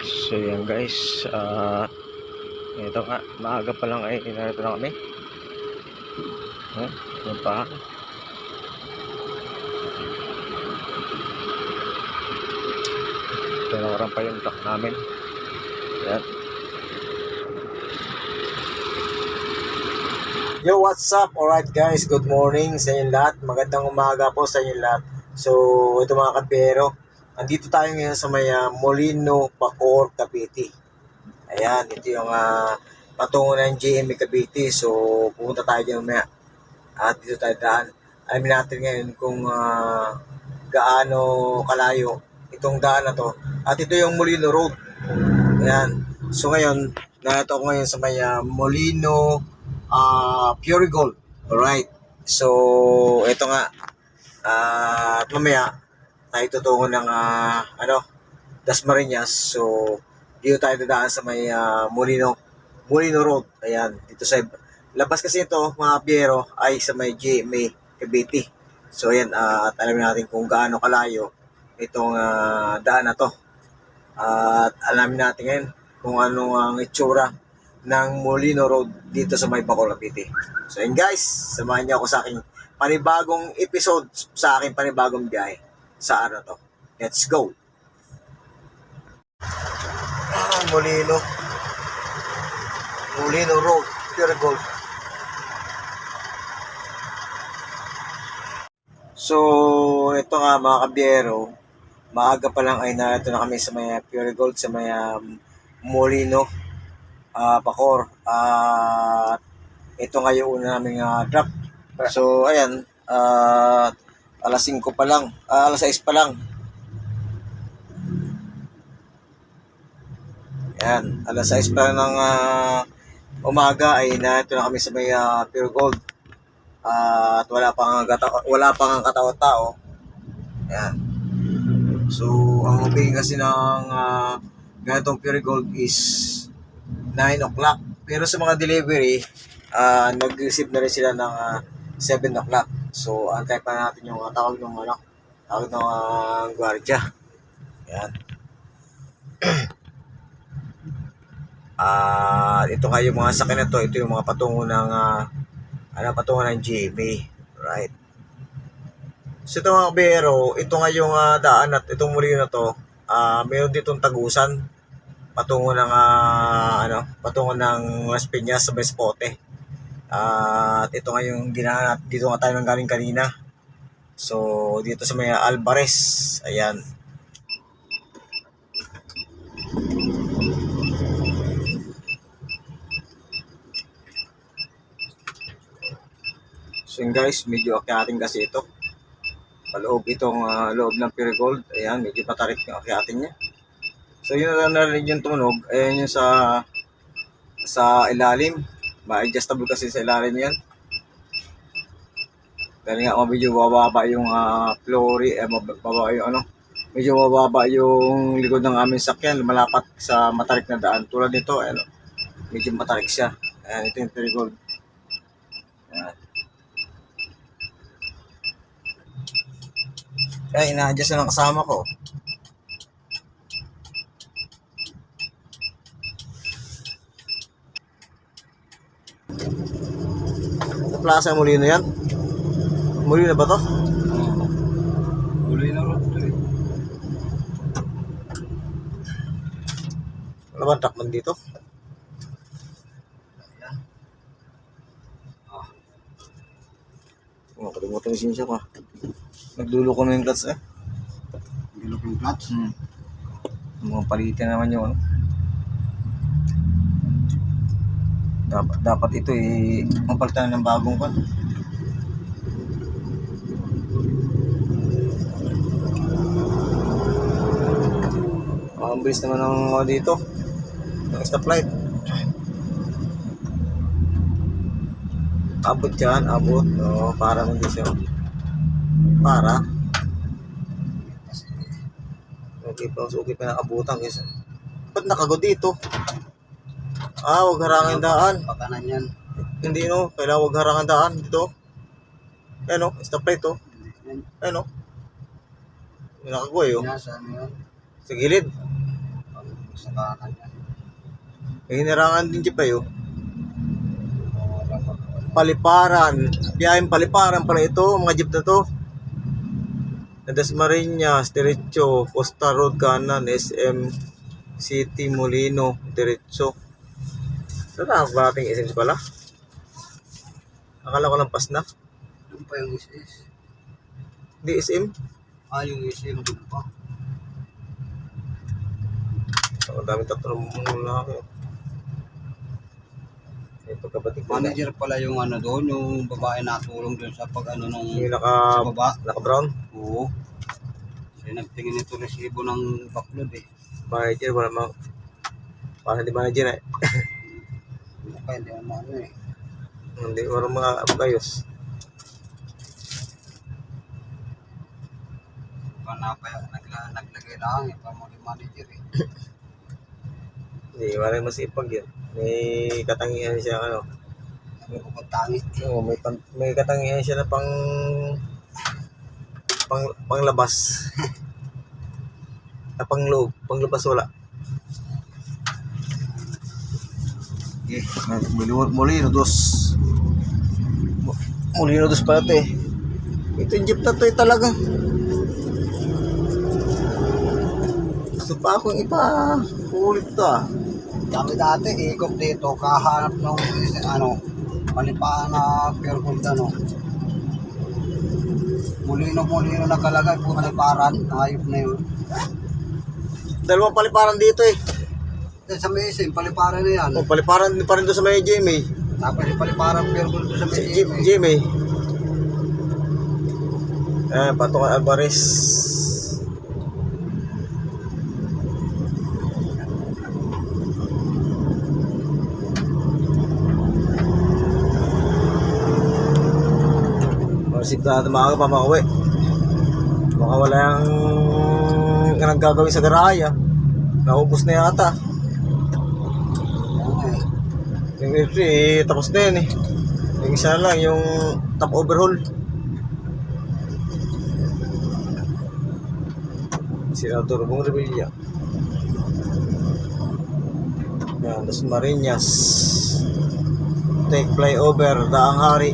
So yan guys, ito nga, maaga pa lang ay narito na kami. Yan pa. Tinawaran pa yung truck namin. Yan. Yo, what's up? Alright guys, good morning sa inyo lahat. Magandang umaga po sa inyo lahat. So, ito mga kabiyero, andito tayo ngayon sa may Molino, Bacoor, Cavite. Ayan, ito yung patungo ng GMA Cavite. So, pupunta tayo dyan mamaya. At dito tayo daan. Alamin natin ngayon kung gaano kalayo itong daan na to. At ito yung Molino Road. Ayan. So ngayon, narito ako ngayon sa may Molino Pure Gold. Alright. So, ito nga. At mamaya, tayo tutungo ng Dasmariñas. So, dito tayo dadaan sa may Molino Road. Ayan. Dito sa labas kasi ito, mga Piero, ay sa may GMA Cavite. So, ayan. At alamin natin kung gaano kalayo itong daan na to. At alamin natin ngayon kung ano ang itsura ng Molino Road dito sa may Bacoor, Cavite. So yun guys, samahan niyo ako sa aking panibagong episode, sa aking panibagong biyahe sa araw to. Let's go! Molino Road, Pure Gold. So, ito nga mga kabiyero, maaga pa lang ay narito na kami sa may Pure Gold, sa may Molino, Bacoor. Ito nga yung una naming drop. So, ayan, alas 5 pa lang, alas 6 pa lang. Ayan, alas 6 pa lang ng umaga ay narito na kami sa may Pure Gold. At wala pang katao-tao. Ayan. So, ang opening kasi ng ganitong Pure Gold is 9 o'clock. Pero sa mga delivery, nag-receive na rin sila ng 7 o'clock. So, antay pa natin yung tawag ng gwardiya. Ayan. Ito nga yung mga sakyan na to. Ito yung mga patungo ng GMA. Right. So ito mga kabiyero, ito nga yung daan at itong muli na to, mayroon ditong tagusan patungo ng Las Piñas sa Bespote. At ito nga yung ginahanap, dito nga tayo nang galing kanina. So dito sa may Alvarez, ayan. So yun guys, medyo akyatin kasi ito. Paloob itong loob ng Pure Gold. Ayan, medyo patarik yung akyatin niya. So yun na narinig yung tumunog. Ayan yung sa ilalim. Ma-adjustable kasi sa ilalim yan. Dahil nga medyo bababa yung medyo bababa yung likod ng aming sakyan. Lumalapat sa matarik na daan. Tulad nito, ayan, medyo matarik siya. Ayan, ito yung Pure Gold. Ayan. Kaya ina-adjust na ng kasama ko. Sa Plaza Molino yan? Molino ba to? Molino Road to eh. Wala ba ang takman dito? Kalimutan yung sinsya ko. Nagdulo ko na yung clutch eh. Nagdulo ko yung clutch? Mga palitin naman yung Dapat ito mapalitan ng bagong pan. Ang bilis naman ng dito. Ng stoplight. Abot yan, abot. No, para hindi siya. Para. Okay pa nakabutan kasi. Ba't nakago dito? Wag harangan daan. Pakanan yan. Hindi no, kailangan wag harangan daan dito. Ayan o, stoplight o. Ayan o. Nakagoy o. Nasa ano yun? Sa gilid. sa kanan yan. May hinarangan din jeep ayo. Paliparan. Biyaheng Paliparan pala ito, mga jeep na to. Dasmariñas, diretso, Costa Road kanan, SM City Molino, diretso. Sarap ba ating SM pala? Akala ko lang pas na. Doon pa yung SS. Di SM. Yung SM doon pa. Ang dami tatlong mga ako. Ito kapatid ko. Manager pala yung ano doon, yung babae natulong doon sa pag ano nung Yung sa baba. naka-brown. Oo. Kasi nagtingin ito resibo ng baklod eh. Manager, wala mga. Parang hindi manager eh. Hindi pa, hindi naman ano eh. Hindi, walang mga ayos. Panapaya, naglagay lang eh, para maging manager eh. Hindi, walang masipag yun. May katangian siya ano. May pupuntangi. Oo, may katangian siya na panglabas. Pangloob, panglabas wala. Okay, Molino dos. Molino dos pala ito eh. Ito yung jeep na ito eh talaga. Gusto pa akong ipa-ulit to ah. Kami dati, ikot dito, kahanap ng ano, palipaan na pure gold ano. Molino nakalagay, paliparan, ayop na yun. Dalawang paliparan dito eh. Sa may isim, paliparan na yan. O, paliparan din pa rin doon sa may GMA. Tapos yung paliparan pure gold doon sa may isim. GMA. Patok Alvarez. Sigurado maaga pa makauwi. Baka wala yung gagawin sa garaya. Naubos na yata. Yung entry, tapos na yun eh. Yung isa lang, yung top overhaul. Senador Bong Revilla. Yan, Dasmariñas. Take flyover, Daang Hari.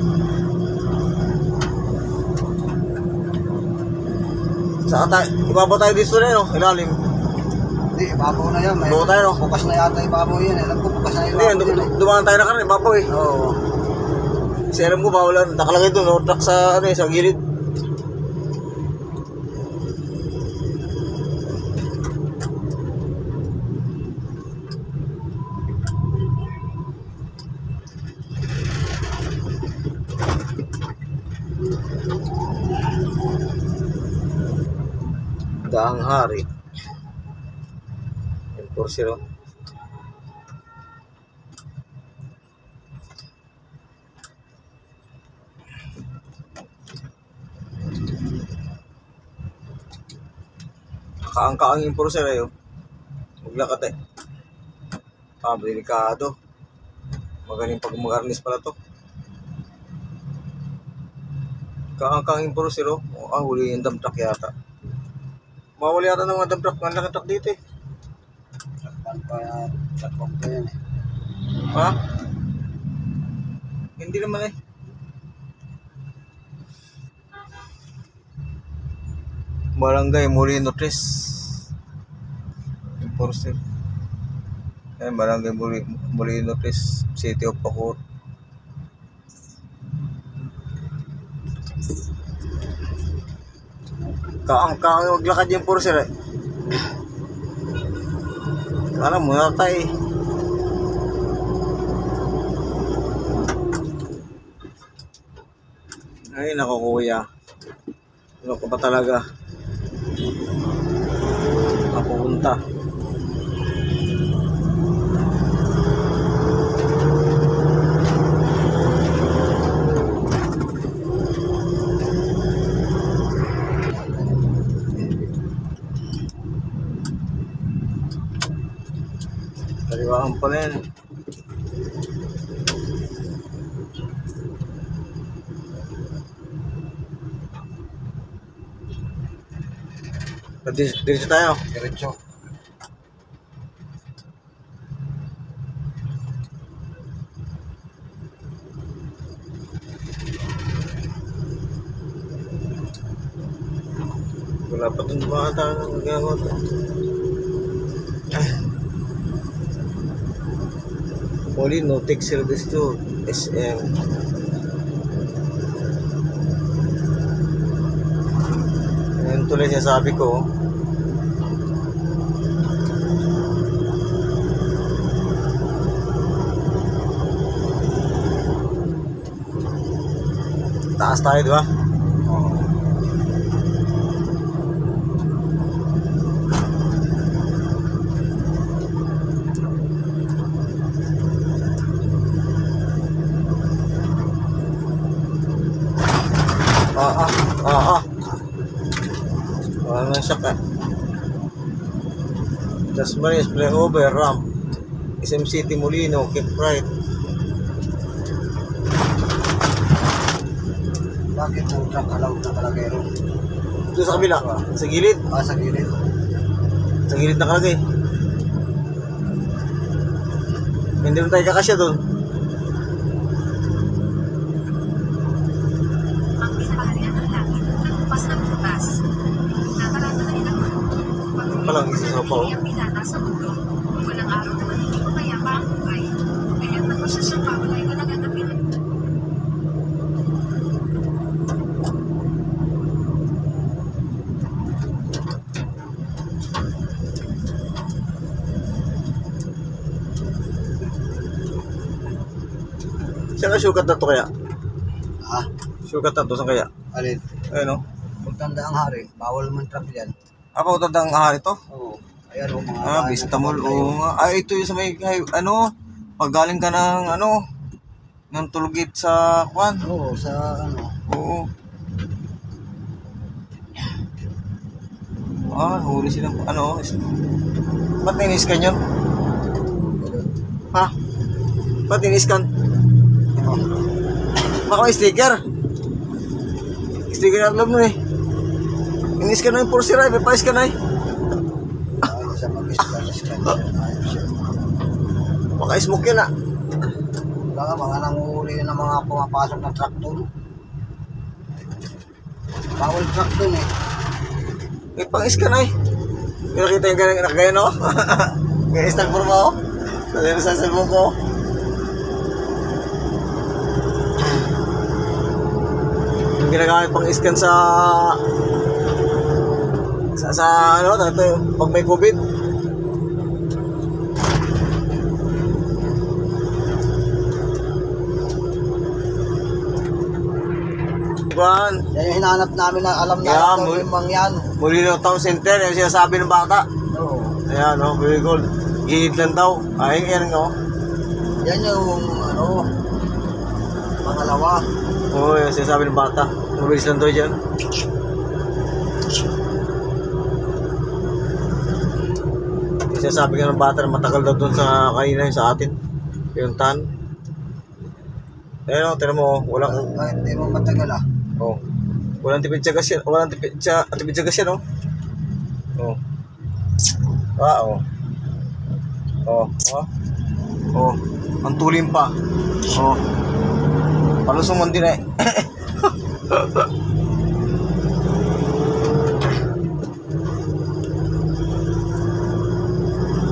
Saan tayo? Ibabaw tayo dito rin, no? Ilalim. Hindi, ibabaw na yan. Ibabaw tayo, no? Bukas na yata ibabaw yan. Alam ko bukas na Hindi, ibabaw yan. dumaan tayo na kanan, ibabaw eh. Oo. Kasi alam ko, bawal nakalagay doon, no? Truck sa, ano eh, sa gilid. Daang Hari. Yung 4-0. Kaangka ang impulsor ayo. Maglakad eh. Delikado. Magaling pag mag-arnis pala to. Kaangka ang impulsor oh. Huli yung dump truck yata. Mawala yata ng mga dump truck. Ang laki truck dito eh. Sakpan pa yan. Sakpan pa yan eh. Ha? Hindi naman eh. Barangay Molino Tres. Enforcer. Barangay Molino Tres, City of Bacoor. Kaang maglakad yung enforcer eh. Kala mo natay eh. Ay nako kuya. Ano ka ba talaga? Napupunta. Kaliwaan pala yan. Diretso tayo. Diretso. Wala pa itong bata na magagawa ito. Molino, take service to SM. Yan tuloy siya sabi ko. Taas tayo, di ba? Oo. Wala nang shock eh. Just Maris, flyover, ramp. SM City, Molino, keep right. Bakit yung truck allowed na kalagero? Ito sa kabila, sa gilid. Sa gilid. Sa gilid na kalagay. Hindi mo tayo kakasya doon. Ang pinakaharian ng langit, nagbukas ng bukas. Nakarata na ilang Palang isa sa pa, oh. ang pinata sa mundo. Walang araw naman hindi ko kaya pa ang buhay. Kaya nagpasya siyang pawalay ko na gagawin. Saan ka sugat na to kaya? Ha? Sugat na to, saan kaya? Alin? Ayun o. Pagtanda ang hari, bawal man truck yan. Apa utang ang ahari to? Oo. Ayan o mga... Ah, Bistamol. Oo nga. Ay, ito yung sa may, ano, pag galing ka ng, ano, ng tulgit sa, kwan. Oo, sa ano. Oo. Ah, huli silang, ano, ba't niniskan yun? Ha? Ba't niniskan? Baka may sticker. Sticker na alam mo eh. Iniskan na yung Porsche Drive, may pa-iskan na eh. Ayaw siya mag-iskan. Ayaw siya. Baka smoke yun ah. Wala ka, mga nanguhuli ng mga pumapasok na truck doon. Bawal truck doon eh. May pang-iskan na eh. Pero kita yung ganang nakagaya no? Kaya istak mo mo ako. Sabi sa cellphone ko. Yung ginagamit pang-iskan sa ano, tayo, pag may COVID. Juan, Yan yung hinahanap namin na alam na Yeah, ito yung mga yan. Molino Town Center, yung sinasabi ng bata. Oo. Ayan, oh, very good. Gilid lang daw. Ay, yan nga, oh. Yan yung ano, pangalawa. Oo, yung sinasabi ng bata. Mabilis lang daw dyan. Yung sinasabi nga ng bata na matagal daw dun sa kanina yung sa atin. Yung tan. Ayan, oh, tinan mo, oh. Walang, Kahit hindi mo matagal ah. oh. Walang tipid sa gas yan. Walang tipid sa gas yan, oh. Oh. Ah, oh. Oh, oh. Oh, ang tulim pa. Oh. Palusong man din eh.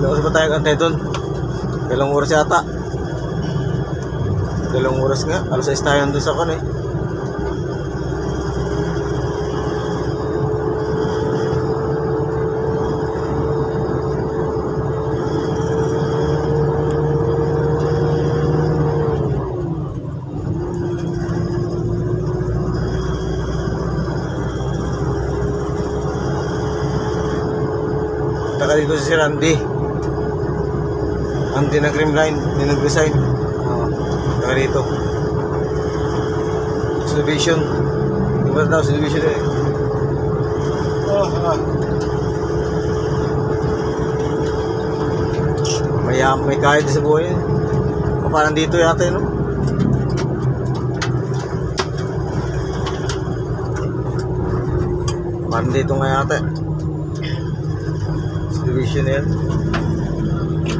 Lakas ba tayo kantay doon? Dalawang oras yata. Dalawang oras nga. Alas 6 tayo doon sa kan eh. Taka dito si Randy. Ang tinag-cream line, hindi nag-resign. Taka dito. Subdivision. Diba daw, subdivision eh. May kahit sa buhay eh. Parang dito yata yun, no? Parang dito nga yata eh. Division yan.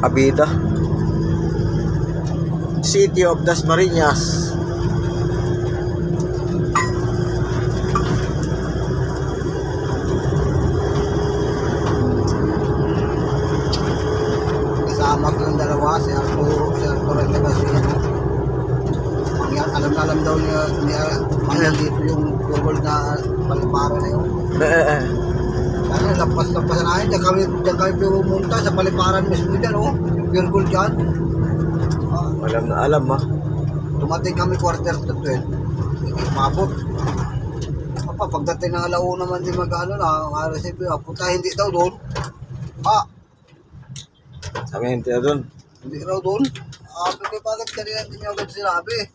Abida. City of Dasmariñas. alam daw niya dito yung purgol na paliparan na yun. Kaya lampas-lampasan natin, diyan kami pumunta sa paliparan mismo dyan, oh. Purgol dyan. Alam na alam, ha. Tumating kami quarter to 12. Mabot. Pagdating ng alauna naman din mag-ano na, receive punta hindi daw doon. Sabi hindi na doon. Hindi raw doon. Sabi ko, bakit kanina hindi niyo agad sinabi?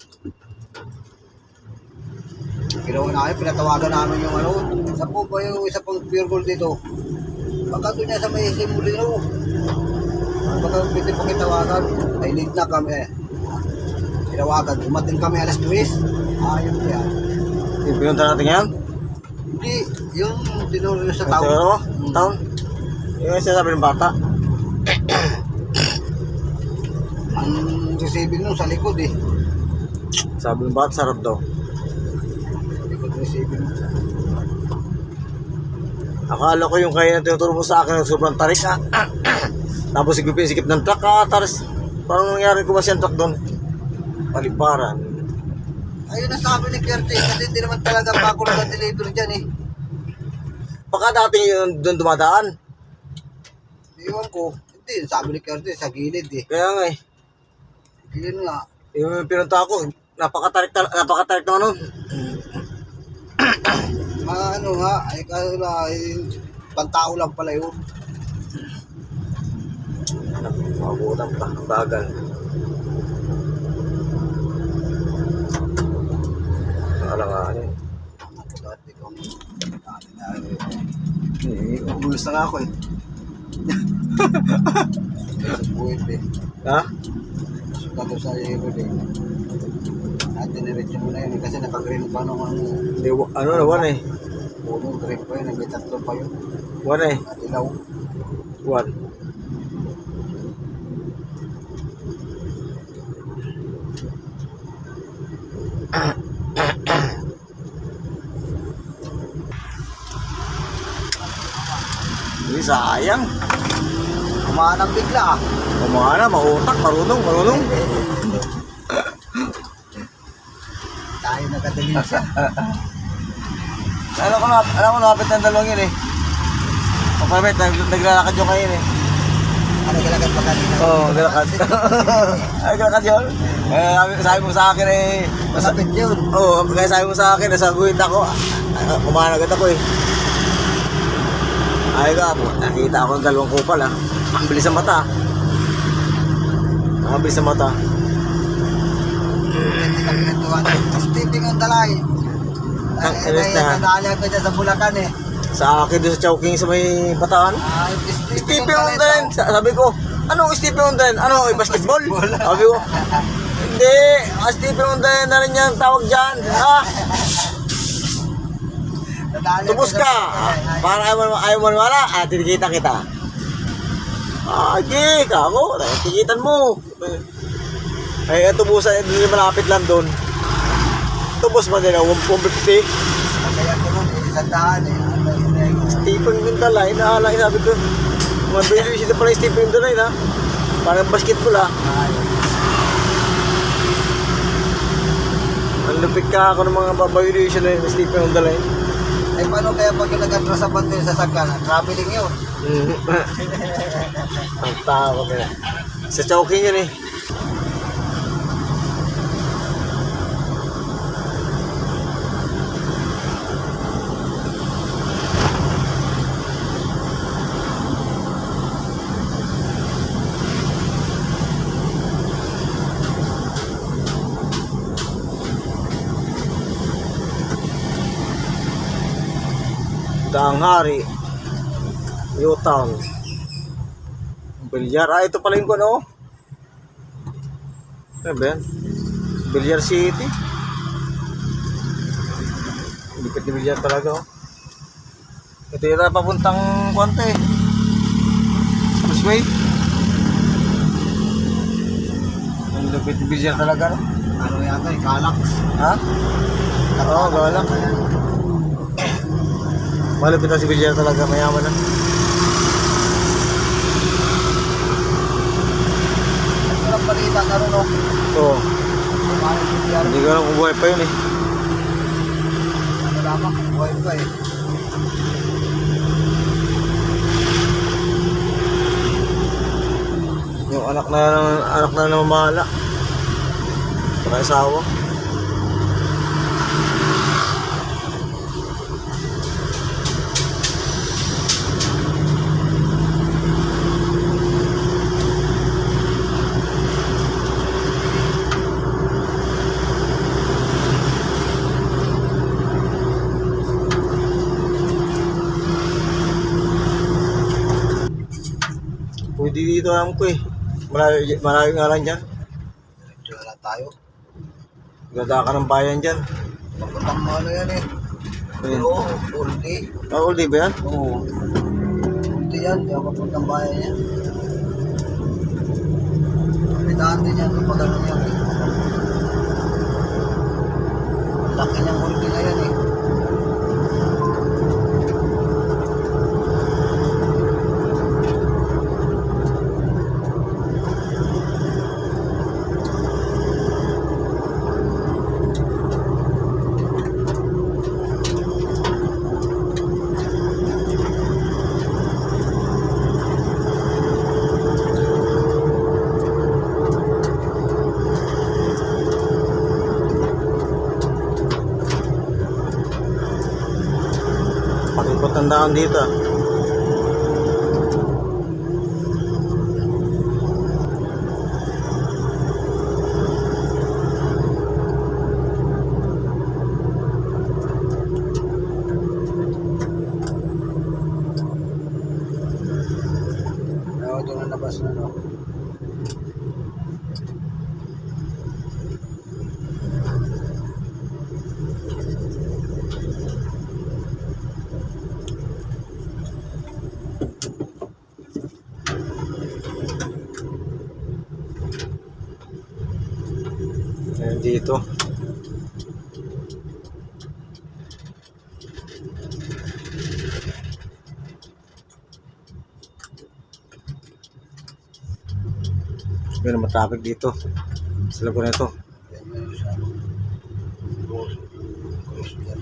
Ginawa namin, pinatawagan namin yung ano. Saan po ba yung isa pang pure gold dito? Baka doon niya sa may simulino. Baka pwede pong itawagan. Ay, lead na kami eh. Tinawagan, dumating kami alas 2. Ayun yan. Yung pinunta natin yan? Hindi, yung tinuro sa Ito tao. mo? Taon? Yung sinasabi ng bata. Ang receiving nun sa likod eh. Sabi ng bata, sarap daw. Likod receiving. Akala ko yung kaya na tinuturo mo sa akin, sobrang tarik, ha. Tapos sigip ng truck, taris. Parang nangyari ko ba siyang truck doon? Paliparan. Ayun ang sabi ni Kerte, kasi hindi naman talaga bago nag-deliver dyan eh. Baka dati yun doon dumadaan. Iwan ko, hindi, sabi ni Kerte, sa gilid eh. Kaya nga eh. Yun nga. Yung pinunta ko, napakatarik na ano. Ano nga, ay kaso na, pantao lang pala yun. Mabutan pa, ang bagal. Alangan eh. Ako dati ko. Ubulos na nga ako eh. Buwit eh. Ha? Suka doon sa iyo eh. At diniretso mo na yun kasi nakagreen pa nung Hindi, ano na, one eh. punong green pa yun, may tatlo pa yun. One eh. At ilaw. One. Hindi, sayang. Kumahanap bigla ah. Kumana, mautak, marunong. Tayo nakadaling siya. Alam ko lapit ng dalawang yun eh. Kapamit, naglalakad yung kayo eh. Ano galagat pa kanina? Oo, naglalakad. Ay, naglalakad yun. Sabi mo sa akin eh. Masapit yun. Oo, kaya sabi mo sa akin, nasa guhit ako. Kumahan agad ako eh. Ay ka, nakita ako ng dalawang kupal ah. Ang bilis sa mata. Ang bilis sa mata. Hindi kami natuwa. Stepping on the line. Ang ilis na. Nadaanan ko dyan sa Bulacan eh. Sa akin doon sa Chowking sa may Bataan. Stepping on the line. Sabi ko, ano stepping on the line? Ano, basketball? Sabi ko, hindi. Stepping on the line na rin yan tawag dyan. Tubos ka. Para ayaw mo wala. Tinikita kita. Agi, kako. Tikitan mo. Ay, tubusan. Hindi malapit lang doon. Tubos mo din. 150. Kaya ko nun, isang daan eh. Stepping on the line. Sabi ko. Mabilis ito pala yung stepping on the line ha. Parang basketball ha. Ang lupit ka ako ng mga violation na yung stepping on the line. Ay paano kaya pag nag-atras sa bandil sa Sagkan? Traveling yun. Ang tao ko nila. Sa Chowking yun eh. Danghari, U-Town, Bilyar. Ito pala yung ano. Ano ba yan? Bilyar City. Lipit ni Bilyar talaga oh. Ito yung papuntang kwante eh. Expressway. Ang lipit ni Bilyar talaga no? Ano yata eh, Galax. Ha? Oo, Galax. Malapit na si Bilyar talaga, mayaman na. Ito lang balita na rin, no? Oo. Kumain yung BR. Hindi ko alam kung buhay pa yun eh. Ano lamang, buhay pa eh. Yung anak na namamahala. Saka asawa. Pwede dito alam ko eh. Malayo nga lang dyan. Diyo na lang tayo. Ganda ka ng bayan dyan. Papuntang mo ano yan eh. Ayun. Oo, ulti. Ah, all day ba yan? Oo. Ulti yan, di ako papuntang bayan yan. Pagdaan din yan, pag ano yan eh. Laki niyang ulti na yan eh. Pakipot ang daan dito. Oo, doon na nabas na no. Ayan dito. Meron matraffic dito. Sa lago na ito. Yan yun sa cross. Cross yan.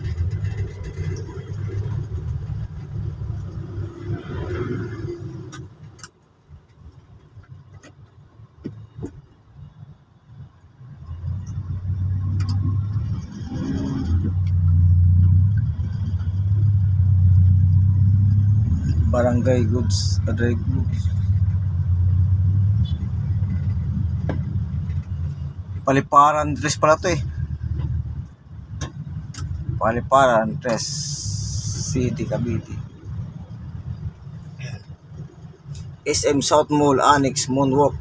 Barangay Goods, Dry Goods. Paliparan Tres pala to eh. Paliparan Tres City, Cavite. SM South Mall, Annex, Moonwalk.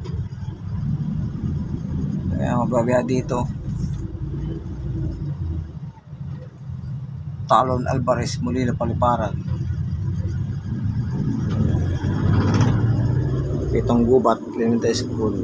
Kaya mababiya dito. Talon Alvarez, Molina, Paliparan. Pitong Gubat, Elementary School.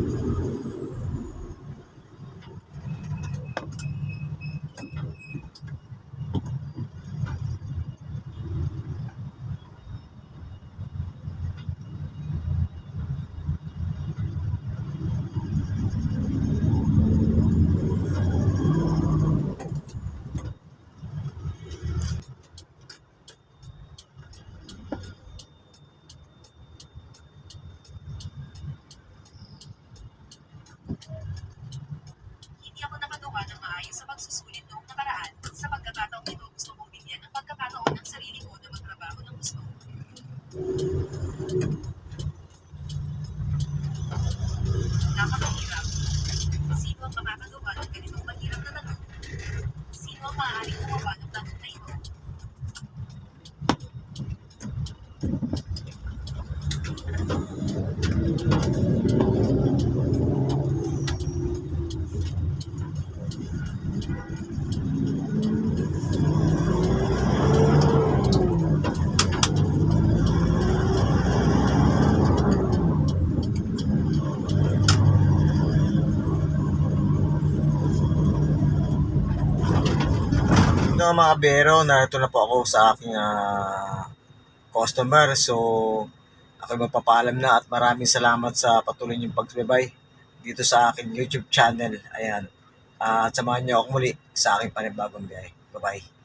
Hindi ako nakagawa ng maayos sa pagsusulit noong nakaraan. Sa pagkakataong ito, gusto kong bigyan ng pagkakataon ng sarili ko na magtrabaho ng gusto. Napakahirap. Sino ang makakagawa ng ganitong mahirap na tanong? Sino ang maaaring gumawa ng tanong na ito? Ito mga bero, narito na po ako sa aking customer. So, ako magpapaalam na at maraming salamat sa patuloy niyong pagsubaybay dito sa aking YouTube channel. Ayan. At samahan niyo ako muli sa aking panibagong biyahe. Bye-bye.